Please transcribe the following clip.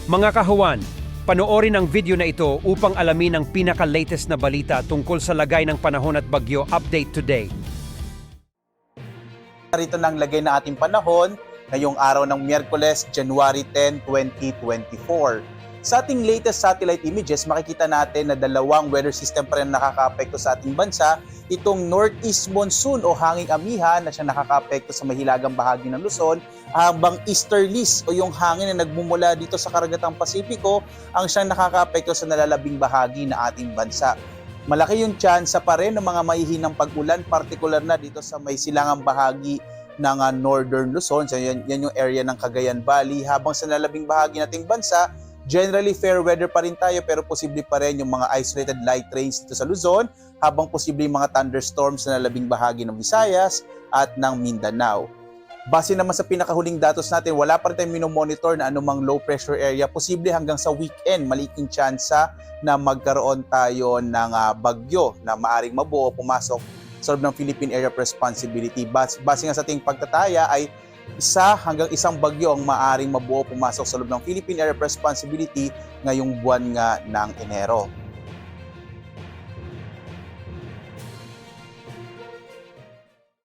Mga kahuwan, panoorin ang video na ito upang alamin ang pinaka-latest na balita tungkol sa lagay ng panahon at bagyo update today. Narito na ang lagay na ating panahon ngayong araw ng Miyerkules, January 10, 2024. Sa ating latest satellite images, makikita natin na dalawang weather system pa rin nakaka-apekto sa ating bansa. Itong northeast monsoon o hanging amihan na siya nakaka-apekto sa mahilagang bahagi ng Luzon, habang easterlies o yung hangin na nagmumula dito sa karagatang Pasipiko ang siyang nakaka-apekto sa nalalabing bahagi ng ating bansa. Malaki yung tsansa pa rin ng mga mahihinang pag-ulan, partikular na dito sa may silangang bahagi ng northern Luzon. So yan yung area ng Cagayan Valley. Habang sa nalalabing bahagi nating bansa, generally fair weather pa rin tayo pero posible pa rin yung mga isolated light rains dito sa Luzon, habang posible yung mga thunderstorms sa nalalabing bahagi ng Visayas at ng Mindanao. Base naman sa pinakahuling datos natin, wala pa rin tayong minomonitor na anumang low pressure area. Posible hanggang sa weekend, maliking tsansa na magkaroon tayo ng bagyo na maaring mabuo pumasok sa loob ng Philippine Area of Responsibility. Base nga sa ating pagtataya ay isa hanggang isang bagyo ang maaring mabuo pumasok sa loob ng Philippine Area of Responsibility ngayong buwan nga ng Enero.